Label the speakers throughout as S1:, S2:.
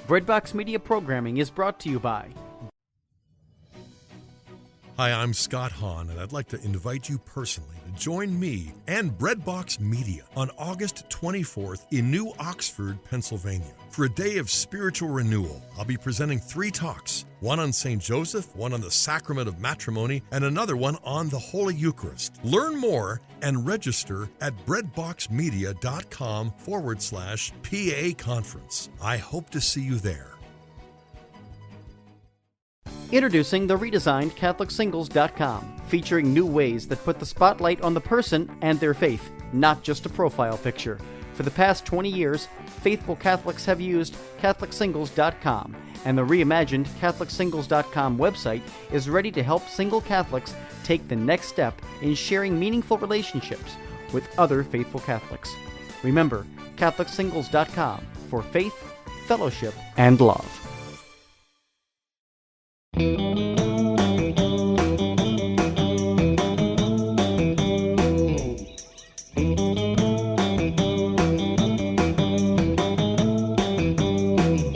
S1: Breadbox Media programming is brought to you by...
S2: Hi, I'm Scott Hahn, and I'd like to invite you personally to join me and Breadbox Media on August 24th in New Oxford, Pennsylvania, for a day of spiritual renewal. I'll be presenting 3 talks, one on St. Joseph, one on the Sacrament of Matrimony, and another one on the Holy Eucharist. Learn more and register at breadboxmedia.com/PA conference. I hope to see you there.
S1: Introducing the redesigned CatholicSingles.com, featuring new ways that put the spotlight on the person and their faith, not just a profile picture. For the past 20 years, faithful Catholics have used CatholicSingles.com, and the reimagined CatholicSingles.com website is ready to help single Catholics take the next step in sharing meaningful relationships with other faithful Catholics. Remember, CatholicSingles.com for faith, fellowship, and love.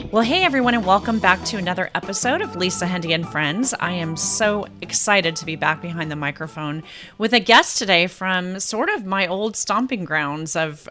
S3: Well, hey everyone, and welcome back to another episode of Lisa, Hendey and Friends. I am so excited to be back behind the microphone with a guest today from sort of my old stomping grounds of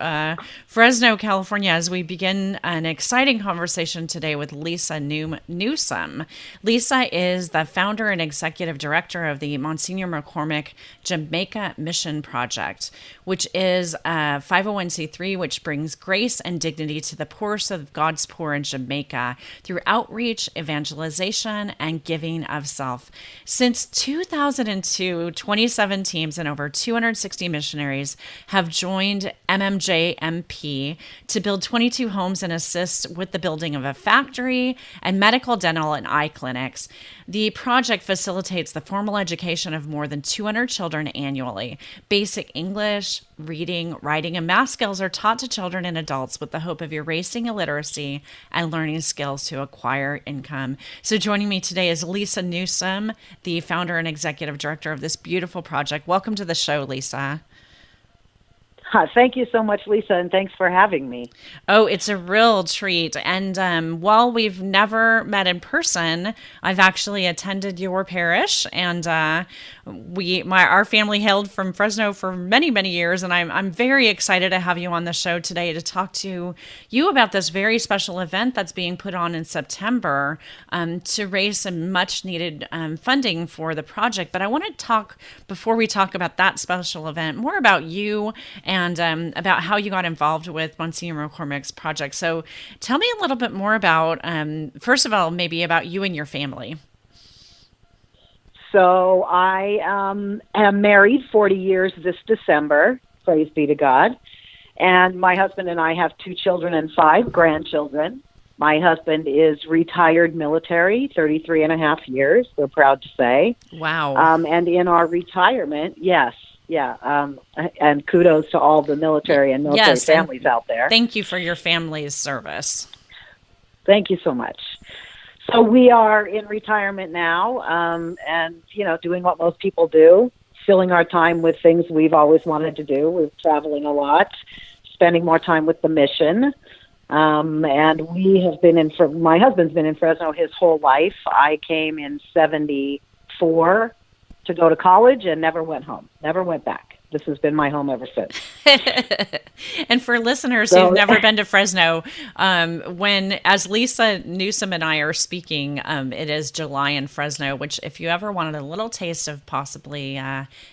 S3: Fresno, California, as we begin an exciting conversation today with Lisa Newsom. Lisa is the founder and executive director of the Monsignor McCormick Jamaica Mission Project, which is a 501c3 which brings grace and dignity to the poorest of God's poor in Jamaica through outreach, evangelization, and giving of self. Since 2002, 27 teams and over 260 missionaries have joined MMJMP to build 22 homes and assist with the building of a factory and medical, dental, and eye clinics. The project facilitates the formal education of more than 200 children annually. Basic English, reading, writing, and math skills are taught to children and adults with the hope of erasing illiteracy and learning skills to acquire income. So joining me today is Lisa Newsom, the founder and executive director of this beautiful project. Welcome to the show, Lisa.
S4: Thank you so much, Lisa, and thanks for having me.
S3: Oh, it's a real treat. And while we've never met in person, I've actually attended your parish, and our family hailed from Fresno for many, many years, and I'm very excited to have you on the show today to talk to you about this very special event that's being put on in September to raise some much-needed funding for the project. But I want to talk, before we talk about that special event, more about you and about how you got involved with Monsignor McCormick's project. So tell me a little bit more about, first of all, maybe about you and your family.
S4: So I am married 40 years this December, praise be to God. And my husband and I have 2 children and 5 grandchildren. My husband is retired military, 33 and a half years, we're proud to say.
S3: Wow.
S4: And in our retirement, yes. Yeah, and kudos to all the military and military families out there.
S3: Thank you for your family's service.
S4: Thank you so much. So we are in retirement now, and, doing what most people do, filling our time with things we've always wanted to do. We're traveling a lot, spending more time with the mission. And we have been my husband's been in Fresno his whole life. I came in 74 to go to college and never went home, never went back. This has been my home ever since.
S3: And for listeners who've never been to Fresno, as Lisa Newsom and I are speaking, it is July in Fresno, which if you ever wanted a little taste of possibly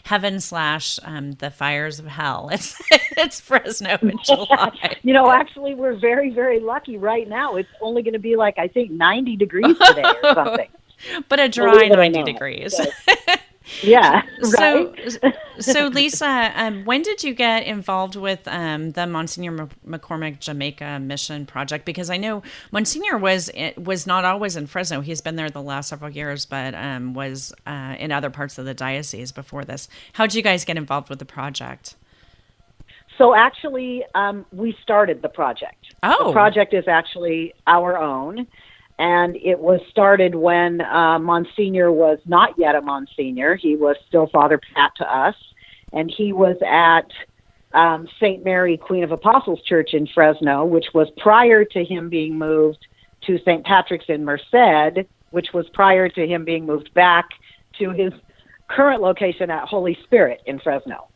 S3: heaven / the fires of hell, it's Fresno in July.
S4: Actually, we're very, very lucky right now. It's only going to be I think 90 degrees today or something.
S3: But a dry 90 degrees.
S4: So. Yeah, right.
S3: So Lisa, when did you get involved with the Monsignor McCormick Jamaica Mission Project? Because I know Monsignor was not always in Fresno. He's been there the last several years, but was in other parts of the diocese before this. How did you guys get involved with the project?
S4: So actually, we started the project.
S3: Oh.
S4: The project is actually our own. And it was started when Monsignor was not yet a Monsignor. He was still Father Pat to us. And he was at St. Mary, Queen of Apostles Church in Fresno, which was prior to him being moved to St. Patrick's in Merced, which was prior to him being moved back to his current location at Holy Spirit in Fresno.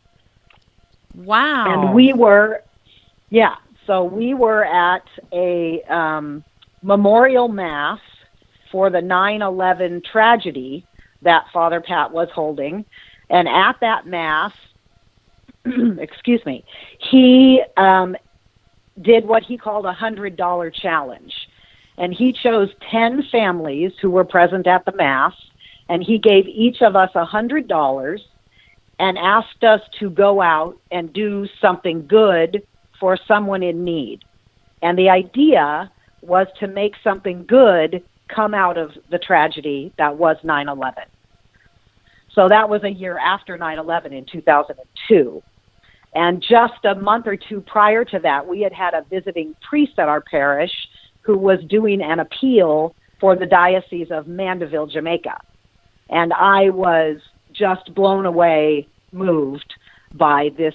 S3: Wow.
S4: And we were at a memorial mass for the 9/11 tragedy that Father Pat was holding. And at that mass, excuse me, he did what he called a $100 challenge. And he chose 10 families who were present at the mass, and he gave each of us $100 and asked us to go out and do something good for someone in need. And the idea was to make something good come out of the tragedy that was 9/11. So that was a year after 9/11 in 2002. And just a month or two prior to that, we had a visiting priest at our parish who was doing an appeal for the Diocese of Mandeville, Jamaica. And I was just blown away, moved by this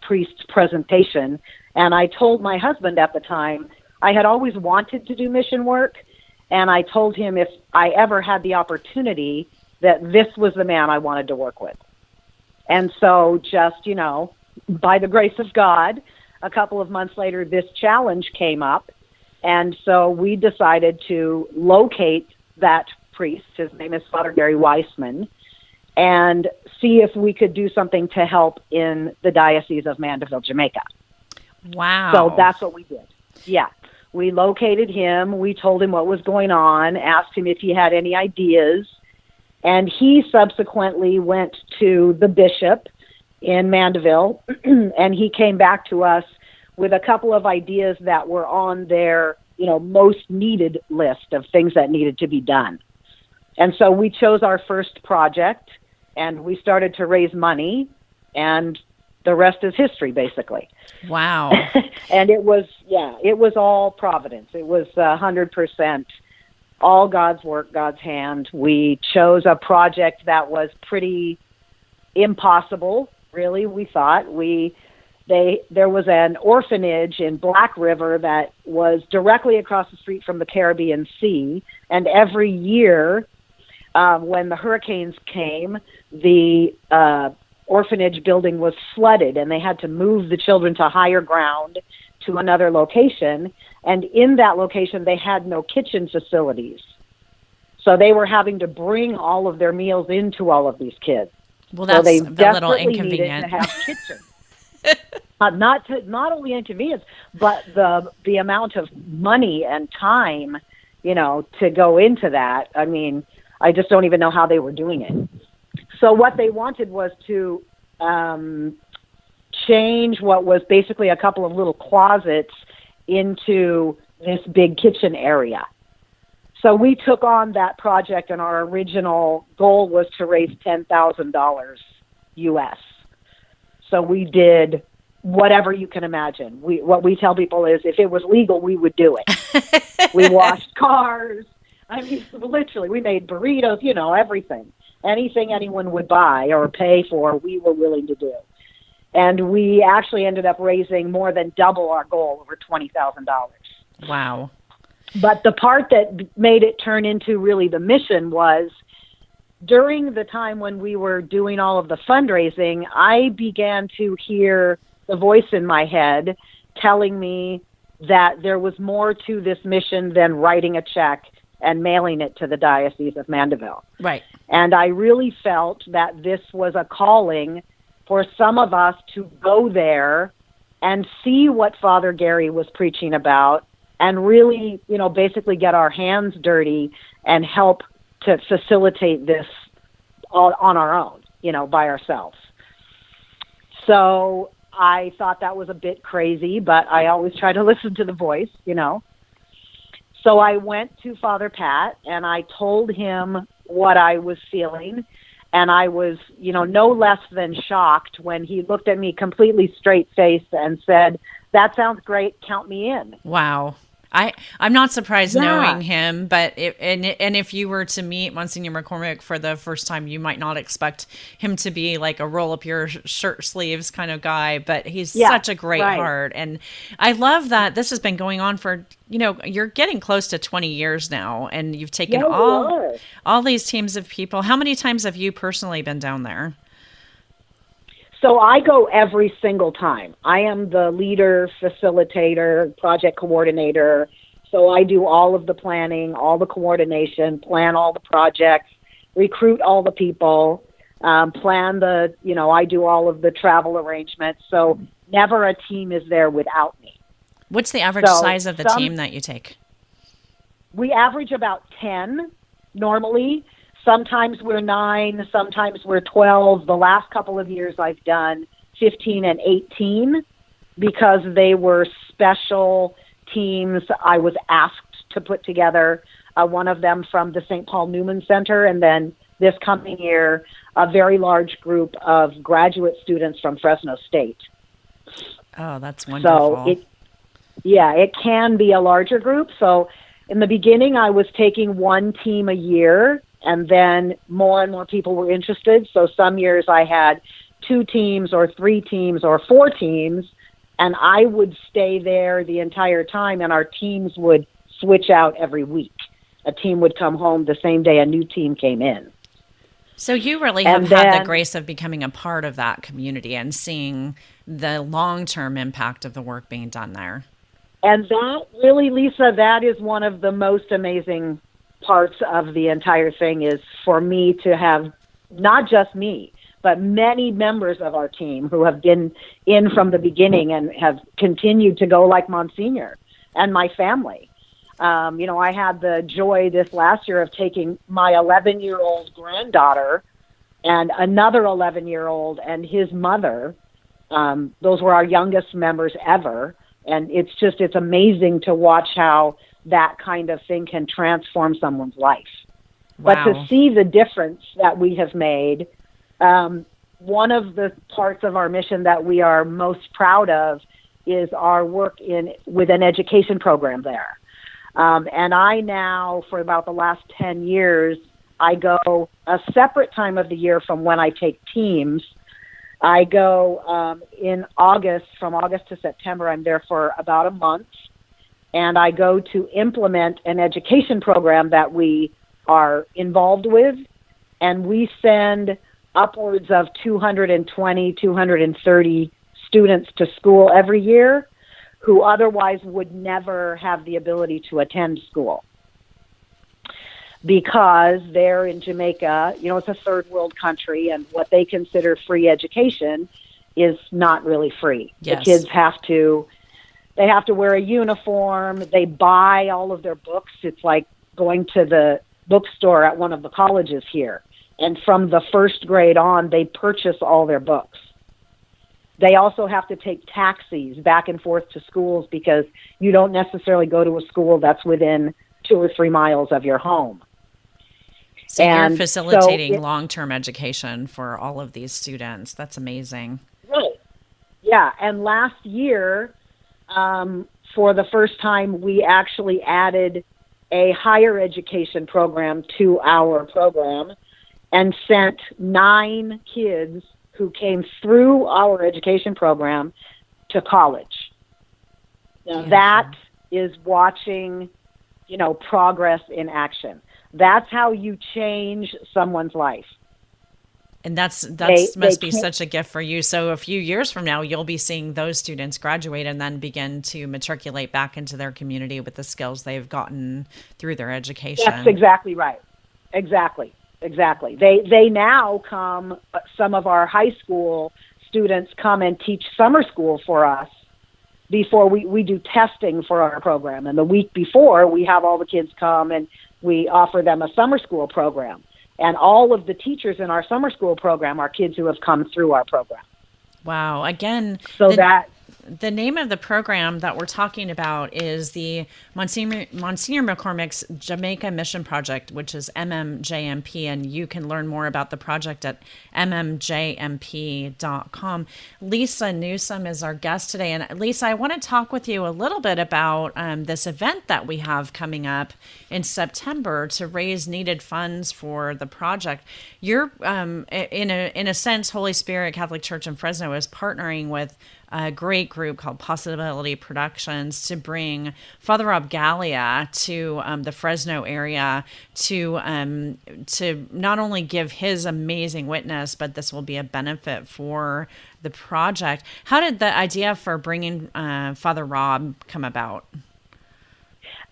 S4: priest's presentation. And I told my husband at the time, I had always wanted to do mission work, and I told him if I ever had the opportunity that this was the man I wanted to work with. And so just, by the grace of God, a couple of months later, this challenge came up. And so we decided to locate that priest, his name is Father Gary Weissman, and see if we could do something to help in the Diocese of Mandeville, Jamaica.
S3: Wow.
S4: So that's what we did. Yeah. We located him. We told him what was going on, asked him if he had any ideas. And he subsequently went to the bishop in Mandeville, and he came back to us with a couple of ideas that were on their, most needed list of things that needed to be done. And so we chose our first project, and we started to raise money, and the rest is history, basically.
S3: Wow.
S4: And it was all providence. It was 100% all God's work, God's hand. We chose a project that was pretty impossible, really, we thought. There was an orphanage in Black River that was directly across the street from the Caribbean Sea, and every year when the hurricanes came, the orphanage building was flooded, and they had to move the children to higher ground to another location, and in that location they had no kitchen facilities. So they were having to bring all of their meals into all of these kids.
S3: Well, that's
S4: so they
S3: a little
S4: desperately
S3: inconvenient.
S4: needed to have kitchens. Not only inconvenience, but the amount of money and time, to go into that. I mean, I just don't even know how they were doing it. So what they wanted was to change what was basically a couple of little closets into this big kitchen area. So we took on that project, and our original goal was to raise $10,000 US. So we did whatever you can imagine. What we tell people is, if it was legal, we would do it. We washed cars. I mean, literally, we made burritos, everything. Anything anyone would buy or pay for, we were willing to do. And we actually ended up raising more than double our goal, over $20,000.
S3: Wow.
S4: But the part that made it turn into really the mission was, during the time when we were doing all of the fundraising, I began to hear the voice in my head telling me that there was more to this mission than writing a check and mailing it to the Diocese of Mandeville.
S3: Right.
S4: And I really felt that this was a calling for some of us to go there and see what Father Gary was preaching about, and really, basically get our hands dirty and help to facilitate this all on our own, by ourselves. So I thought that was a bit crazy, but I always try to listen to the voice, So I went to Father Pat, and I told him what I was feeling, and I was, no less than shocked when he looked at me completely straight-faced and said, "That sounds great, count me in."
S3: Wow. I'm not surprised
S4: Yeah.
S3: knowing him, but if you were to meet Monsignor McCormick for the first time, you might not expect him to be like a roll up your shirt sleeves kind of guy, but he's such a great
S4: right.
S3: heart. And I love that this has been going on for, you're getting close to 20 years now, and you've taken
S4: Yeah, we are.
S3: all these teams of people. How many times have you personally been down there?
S4: So I go every single time. I am the leader, facilitator, project coordinator. So I do all of the planning, all the coordination, plan all the projects, recruit all the people, plan I do all of the travel arrangements. So never a team is there without me.
S3: What's the average size of the team that you take?
S4: We average about 10 normally. Sometimes we're 9, sometimes we're 12. The last couple of years I've done 15 and 18 because they were special teams I was asked to put together. One of them from the St. Paul Newman Center, and then this coming year, a very large group of graduate students from Fresno State.
S3: Oh, that's wonderful.
S4: So it can be a larger group. So in the beginning, I was taking one team a year, and then more and more people were interested. So some years I had 2 teams or 3 teams or 4 teams, and I would stay there the entire time, and our teams would switch out every week. A team would come home the same day a new team came in.
S3: So you really have had the grace of becoming a part of that community and seeing the long-term impact of the work being done there.
S4: And that really, Lisa, that is one of the most amazing parts of the entire thing, is for me to have not just me, but many members of our team who have been in from the beginning and have continued to go, like Monsignor and my family. I had the joy this last year of taking my 11-year-old granddaughter and another 11-year-old and his mother. Those were our youngest members ever. And it's amazing to watch how that kind of thing can transform someone's life.
S3: Wow.
S4: But to see the difference that we have made, one of the parts of our mission that we are most proud of is our work with an education program there. And I now, for about the last 10 years, I go a separate time of the year from when I take teams. I go in August, from August to September. I'm there for about a month. And I go to implement an education program that we are involved with. And we send upwards of 220, 230 students to school every year who otherwise would never have the ability to attend school. Because they're in Jamaica, it's a third world country, and what they consider free education is not really free.
S3: Yes.
S4: The kids have to wear a uniform. They buy all of their books. It's like going to the bookstore at one of the colleges here. And from the first grade on, they purchase all their books. They also have to take taxis back and forth to schools because you don't necessarily go to a school that's within 2 or 3 miles of your home.
S3: So you're facilitating long-term education for all of these students. That's amazing.
S4: Right. Yeah. And last year, for the first time, we actually added a higher education program to our program and sent 9 kids who came through our education program to college. Now, that is watching, progress in action. That's how you change someone's life.
S3: And that must be such a gift for you. So a few years from now, you'll be seeing those students graduate and then begin to matriculate back into their community with the skills they've gotten through their education.
S4: That's exactly right. Exactly. They now come, some of our high school students come and teach summer school for us before we do testing for our program. And the week before, we have all the kids come and we offer them a summer school program. And all of the teachers in our summer school program are kids who have come through our program.
S3: Wow. Again,
S4: so
S3: the name of the program that we're talking about is the Monsignor McCormick's Jamaica Mission Project, which is MMJMP, and you can learn more about the project at MMJMP.com. Lisa Newsom is our guest today, and Lisa, I want to talk with you a little bit about this event that we have coming up in September to raise needed funds for the project. You're, in a sense, Holy Spirit Catholic Church in Fresno is partnering with a great group called Possibility Productions to bring Father Rob Galea to the Fresno area to not only give his amazing witness, but this will be a benefit for the project. How did the idea for bringing Father Rob come about?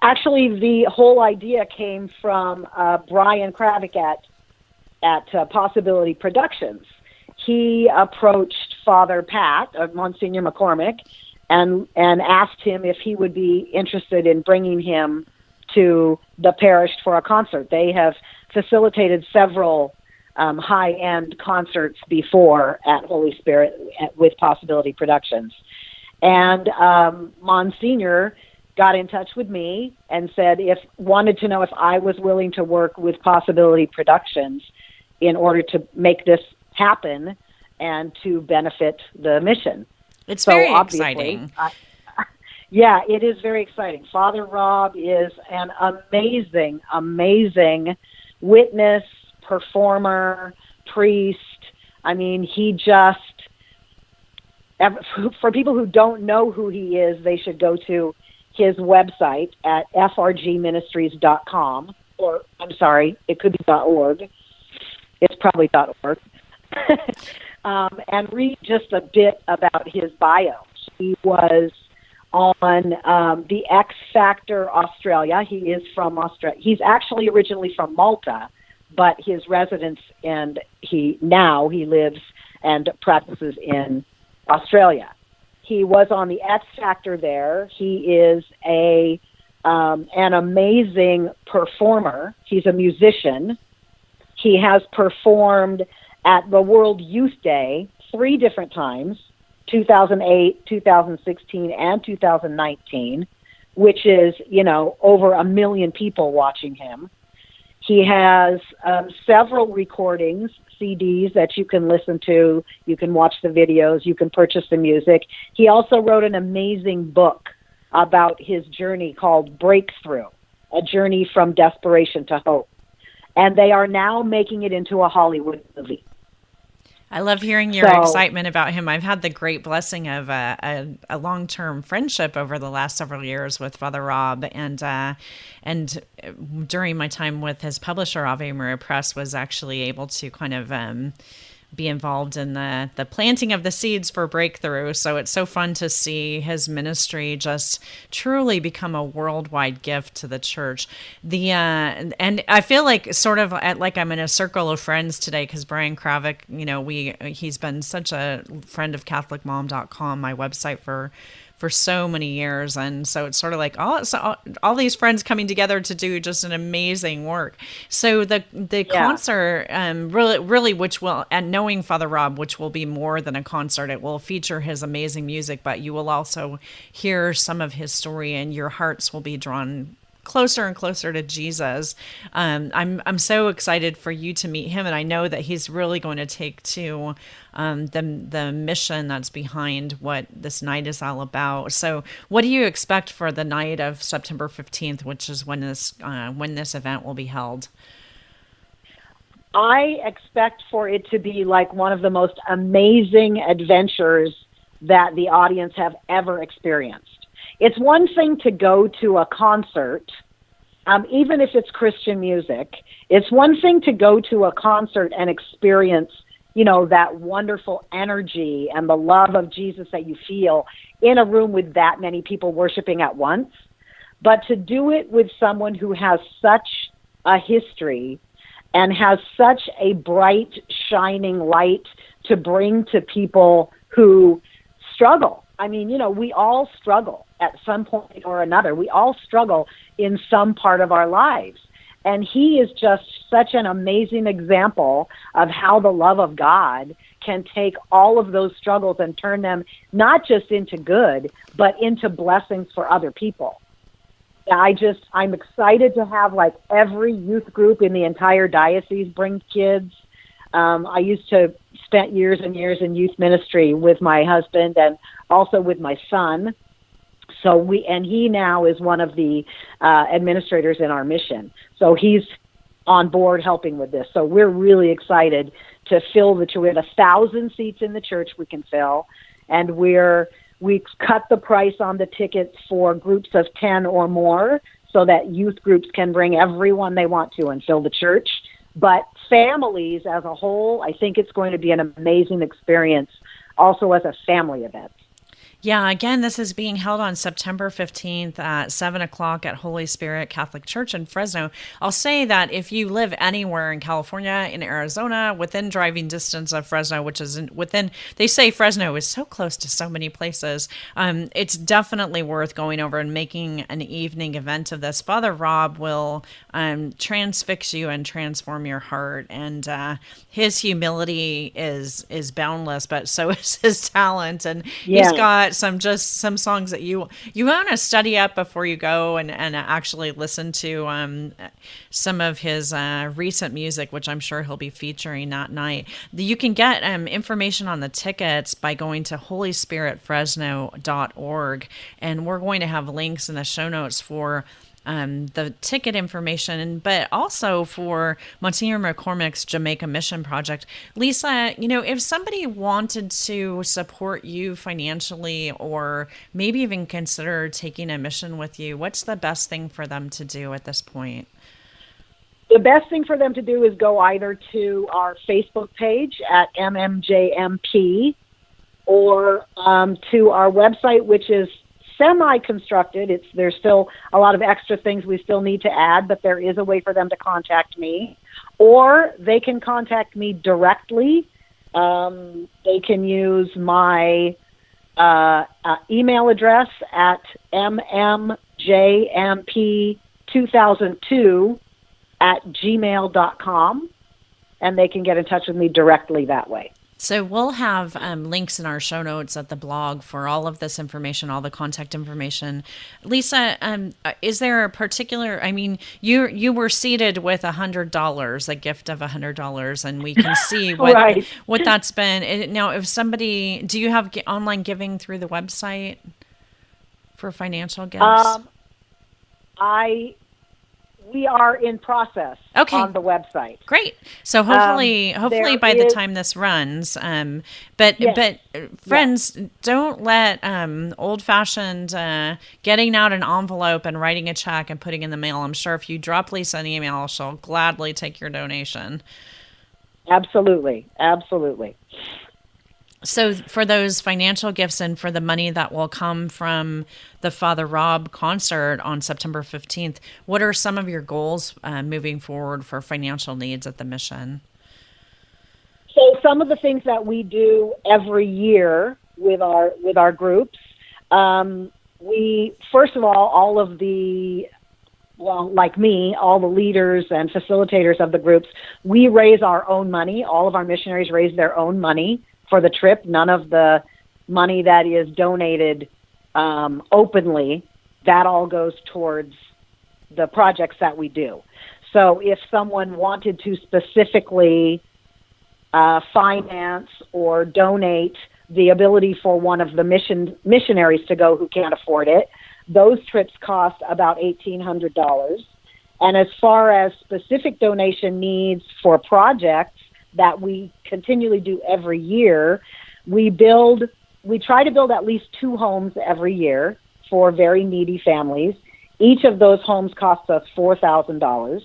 S4: Actually, the whole idea came from Brian Kravick at Possibility Productions. He approached Father Pat, Monsignor McCormick, and asked him if he would be interested in bringing him to the parish for a concert. They have facilitated several high-end concerts before at Holy Spirit with Possibility Productions. And Monsignor got in touch with me and wanted to know if I was willing to work with Possibility Productions in order to make this happen and to benefit the mission.
S3: It's very exciting.
S4: Yeah, it is very exciting. Father Rob is an amazing, amazing witness, performer, priest. I mean, for people who don't know who he is, they should go to his website at frgministries.com, or I'm sorry, it could be .org. It's probably .org. And read just a bit about his bio. He was on the X Factor Australia. He is from Australia. He's actually originally from Malta, but his residence and he lives and practices in Australia. He was on the X Factor there. He is an amazing performer. He's a musician. He has performed at the World Youth Day 3 different times, 2008, 2016, and 2019, which is, over 1 million people watching him. He has several recordings, CDs that you can listen to. You can watch the videos. You can purchase the music. He also wrote an amazing book about his journey called Breakthrough, a journey from desperation to hope. And they are now making it into a Hollywood movie.
S3: I love hearing your excitement about him. I've had the great blessing of a long-term friendship over the last several years with Father Rob, and during my time with his publisher, Ave Maria Press, was actually able to kind of be involved in the planting of the seeds for Breakthrough. So it's so fun to see his ministry just truly become a worldwide gift to the church. And I feel like sort of like I'm in a circle of friends today, because Brian Kravick, he's been such a friend of CatholicMom.com, my website for so many years, and so it's sort of like all these friends coming together to do just an amazing work. So the concert, really, which will, and knowing Father Rob, which will be more than a concert, it will feature his amazing music, but you will also hear some of his story, and your hearts will be drawn closer and closer to Jesus. I'm so excited for you to meet him, and I know that he's really going to take to the mission that's behind what this night is all about. So what do you expect for the night of September 15th, which is when this event will be held?
S4: I expect for it to be like one of the most amazing adventures that the audience have ever experienced. It's one thing to go to a concert, even if it's Christian music. It's one thing to go to a concert and experience, that wonderful energy and the love of Jesus that you feel in a room with that many people worshiping at once. But to do it with someone who has such a history and has such a bright, shining light to bring to people who struggle. I mean, we all struggle at some point or another. We all struggle in some part of our lives. And he is just such an amazing example of how the love of God can take all of those struggles and turn them not just into good, but into blessings for other people. I'm excited to have like every youth group in the entire diocese bring kids. I used to spend years and years in youth ministry with my husband and also with my son. And he now is one of the administrators in our mission. So he's on board helping with this. So we're really excited to fill the church. We have 1,000 seats in the church we can fill, and we cut the price on the tickets for groups of 10 or more so that youth groups can bring everyone they want to and fill the church. But families as a whole, I think it's going to be an amazing experience also as a family event.
S3: Yeah, again, this is being held on September 15th at 7 o'clock at Holy Spirit Catholic Church in Fresno. I'll say that if you live anywhere in California, in Arizona, within driving distance of Fresno, which is they say Fresno is so close to so many places, it's definitely worth going over and making an evening event of this. Father Rob will transfix you and transform your heart, and his humility is boundless, but so is his talent, and he's got some songs that you want to study up before you go and actually listen to some of his recent music, which I'm sure he'll be featuring that night. You can get information on the tickets by going to holyspiritfresno.org, and we're going to have links in the show notes for the ticket information, but also for Monsignor McCormick's Jamaica Mission Project. Lisa, if somebody wanted to support you financially or maybe even consider taking a mission with you, what's the best thing for them to do at this point?
S4: The best thing for them to do is go either to our Facebook page at MMJMP or to our website, which is semi-constructed. There's still a lot of extra things we still need to add, but there is a way for them to contact me, or they can contact me directly. They can use my email address at mmjmp2002@gmail.com, and they can get in touch with me directly that way.
S3: So we'll have links in our show notes at the blog for all of this information, all the contact information. Lisa, is there a particular, you were seated with $100, a gift of $100, and we can see what that's been. Now, if somebody, do you have online giving through the website for financial gifts?
S4: We are in process on the website.
S3: Great. So hopefully by the time this runs, but friends, don't let old-fashioned getting out an envelope and writing a check and putting in the mail. I'm sure if you drop Lisa an email, she'll gladly take your donation.
S4: Absolutely. Absolutely.
S3: So for those financial gifts and for the money that will come from the Father Rob concert on September 15th, what are some of your goals moving forward for financial needs at the mission?
S4: So some of the things that we do every year with our groups, we, first of all of the, like me, all the leaders and facilitators of the groups, we raise our own money. All of our missionaries raise their own money for the trip. None of the money that is donated openly, that all goes towards the projects that we do. So if someone wanted to specifically finance or donate the ability for one of the missionaries to go who can't afford it, those trips cost about $1,800. And as far as specific donation needs for projects that we continually do every year, we try to build at least 2 homes every year for very needy families. Each of those homes costs us $4,000.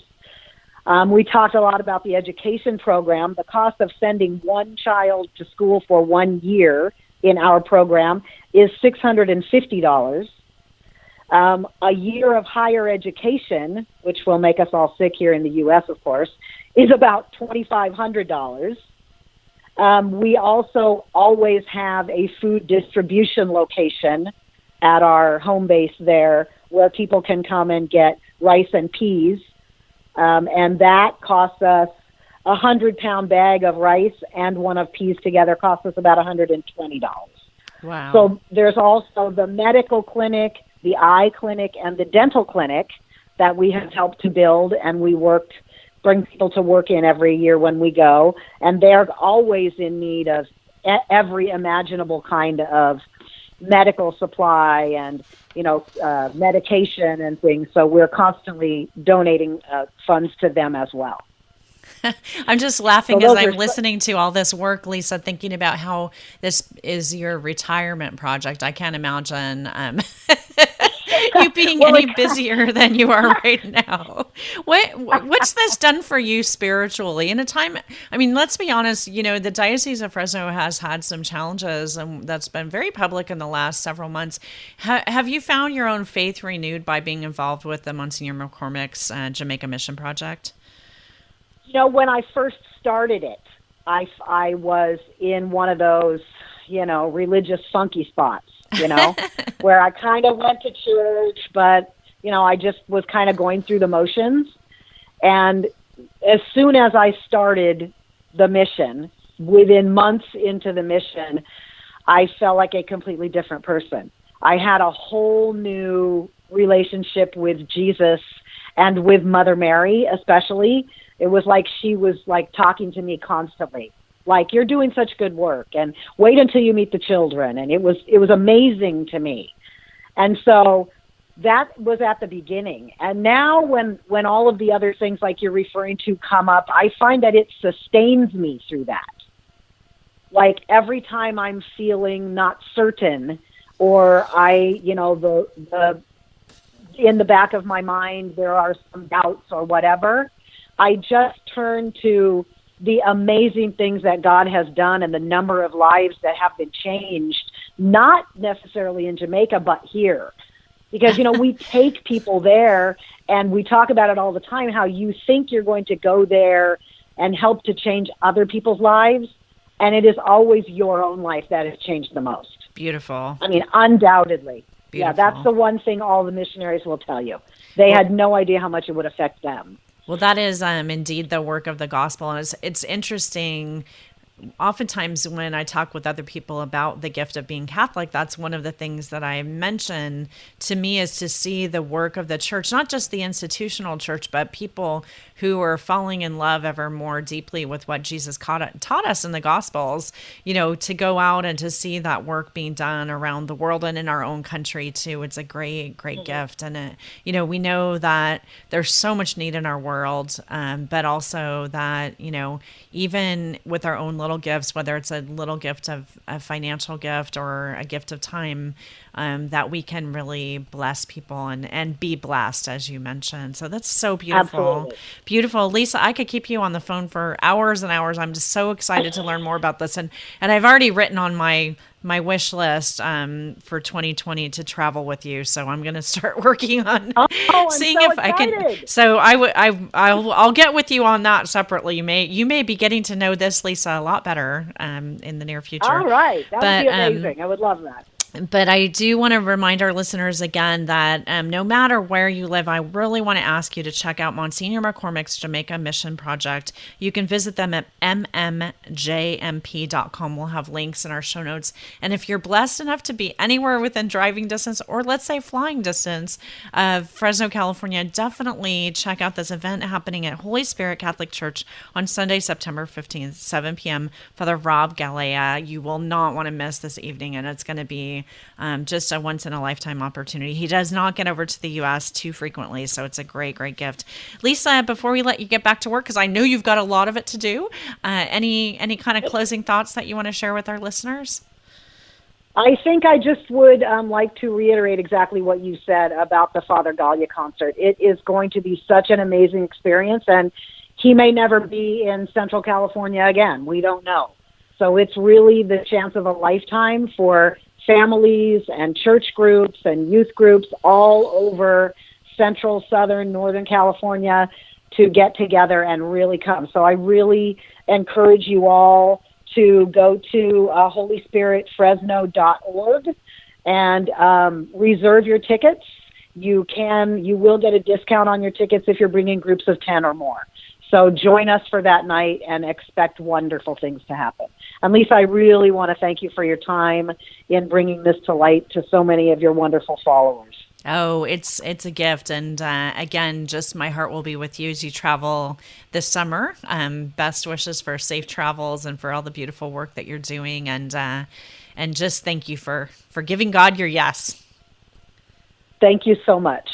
S4: We talked a lot about the education program. The cost of sending one child to school for 1 year in our program is $650. A year of higher education, which will make us all sick here in the U.S., of course, is about $2,500. We also always have a food distribution location at our home base there where people can come and get rice and peas. And that costs us 100-pound bag of rice and one of peas together cost us about $120.
S3: Wow.
S4: So there's also the medical clinic, the eye clinic, and the dental clinic that we have helped to build, and we bring people to work in every year when we go, and they're always in need of every imaginable kind of medical supply and, medication and things. So we're constantly donating funds to them as well.
S3: I'm just laughing as I'm listening to all this work, Lisa, thinking about how this is your retirement project. I can't imagine you being any busier than you are right now. What's this done for you spiritually in a time? I mean, let's be honest, the Diocese of Fresno has had some challenges, and that's been very public in the last several months. Have you found your own faith renewed by being involved with the Monsignor McCormick's Jamaica Mission Project?
S4: When I first started it, I was in one of those, religious funky spots, where I kind of went to church, but, I just was kind of going through the motions. And as soon as I started the mission, within months into the mission, I felt like a completely different person. I had a whole new relationship with Jesus and with Mother Mary, especially. It was like she was like talking to me constantly, like, you're doing such good work, and wait until you meet the children. And it was amazing to me. And so that was at the beginning. And now when all of the other things like you're referring to come up, I find that it sustains me through that. Like every time I'm feeling not certain, or the in the back of my mind, there are some doubts or whatever, I just turn to the amazing things that God has done and the number of lives that have been changed, not necessarily in Jamaica, but here. Because, we take people there, and we talk about it all the time, how you think you're going to go there and help to change other people's lives, and it is always your own life that has changed the most.
S3: Beautiful.
S4: I mean, undoubtedly.
S3: Beautiful.
S4: Yeah, that's the one thing all the missionaries will tell you. They had no idea how much it would affect them.
S3: Well, that is indeed the work of the gospel. And it's interesting. Oftentimes when I talk with other people about the gift of being Catholic, that's one of the things that I mention to me, is to see the work of the church, not just the institutional church, but people who are falling in love ever more deeply with what Jesus taught us in the Gospels, to go out and to see that work being done around the world and in our own country too. It's a great, great gift. And, we know that there's so much need in our world, but also that, even with our own little gifts, whether it's a little gift of a financial gift or a gift of time, that we can really bless people and be blessed, as you mentioned. So that's so beautiful.
S4: Absolutely.
S3: Beautiful. Lisa, I could keep you on the phone for hours and hours. I'm just so excited to learn more about this. And I've already written on my wish list for 2020 to travel with you. So I'm going to start working on seeing if I can. So I'll get with you on that separately. You may be getting to know this Lisa a lot better in the near future.
S4: All right. That would be amazing. I would love that.
S3: But I do want to remind our listeners again that no matter where you live, I really want to ask you to check out Monsignor McCormick's Jamaica Mission Project. You can visit them at MMJMP.com. We'll have links in our show notes. And if you're blessed enough to be anywhere within driving distance, or let's say flying distance of Fresno, California, definitely check out this event happening at Holy Spirit Catholic Church on Sunday, September 15th, 7 p.m. Father Rob Galea. You will not want to miss this evening, and it's going to be just a once-in-a-lifetime opportunity. He does not get over to the U.S. too frequently, so it's a great, great gift. Lisa, before we let you get back to work, because I know you've got a lot of it to do, any kind of closing thoughts that you want to share with our listeners?
S4: I think I just would like to reiterate exactly what you said about the Father Galea concert. It is going to be such an amazing experience, and he may never be in Central California again. We don't know. So it's really the chance of a lifetime for families and church groups and youth groups all over Central, Southern, Northern California to get together and really come. So I really encourage you all to go to holyspiritfresno.org and reserve your tickets. You will get a discount on your tickets if you're bringing groups of 10 or more. So join us for that night and expect wonderful things to happen. And Lisa, I really want to thank you for your time in bringing this to light to so many of your wonderful followers.
S3: Oh, it's a gift. And again, just my heart will be with you as you travel this summer. Best wishes for safe travels and for all the beautiful work that you're doing. And just thank you for giving God your yes.
S4: Thank you so much.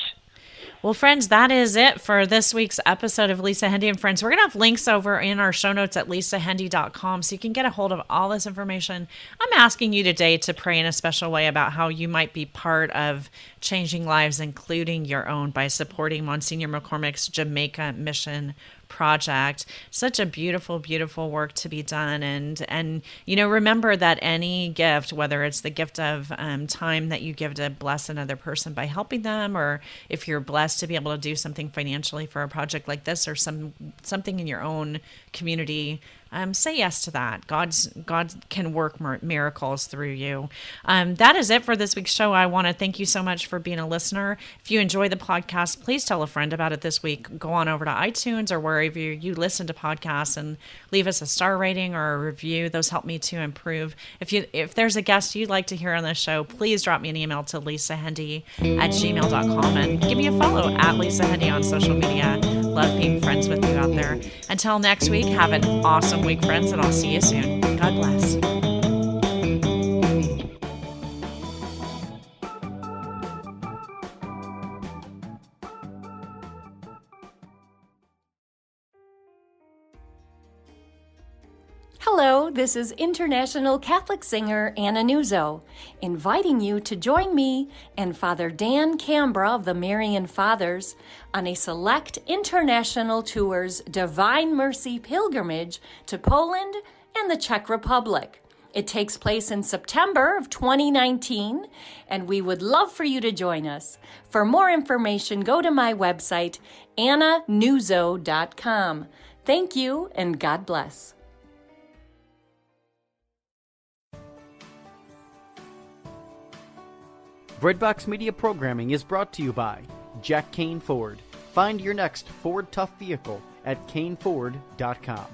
S3: Well, friends, that is it for this week's episode of Lisa Hendey and Friends. We're going to have links over in our show notes at lisahendey.com so you can get a hold of all this information. I'm asking you today to pray in a special way about how you might be part of changing lives, including your own, by supporting Monsignor McCormick's Jamaica Mission Project. Such a beautiful, beautiful work to be done. And remember that any gift, whether it's the gift of time that you give to bless another person by helping them, or if you're blessed to be able to do something financially for a project like this, or something in your own community, say yes to that. God can work miracles through you. That is it for this week's show. I want to thank you so much for being a listener. If you enjoy the podcast, please tell a friend about it this week. Go on over to iTunes or wherever you listen to podcasts and leave us a star rating or a review. Those help me to improve. If there's a guest you'd like to hear on this show, please drop me an email to lisahendey@gmail.com and give me a follow at Lisa Hendey on social media. Love being friends with you out there. Until next week, have an awesome week, friends, and I'll see you soon. God bless.
S5: Hello, this is international Catholic singer Anna Newsom, inviting you to join me and Father Dan Cambra of the Marian Fathers on a select international tour's Divine Mercy pilgrimage to Poland and the Czech Republic. It takes place in September of 2019, and we would love for you to join us. For more information, go to my website, annanewzo.com. Thank you, and God bless.
S1: Breadbox Media programming is brought to you by Jack Kane Ford. Find your next Ford Tough vehicle at caneford.com.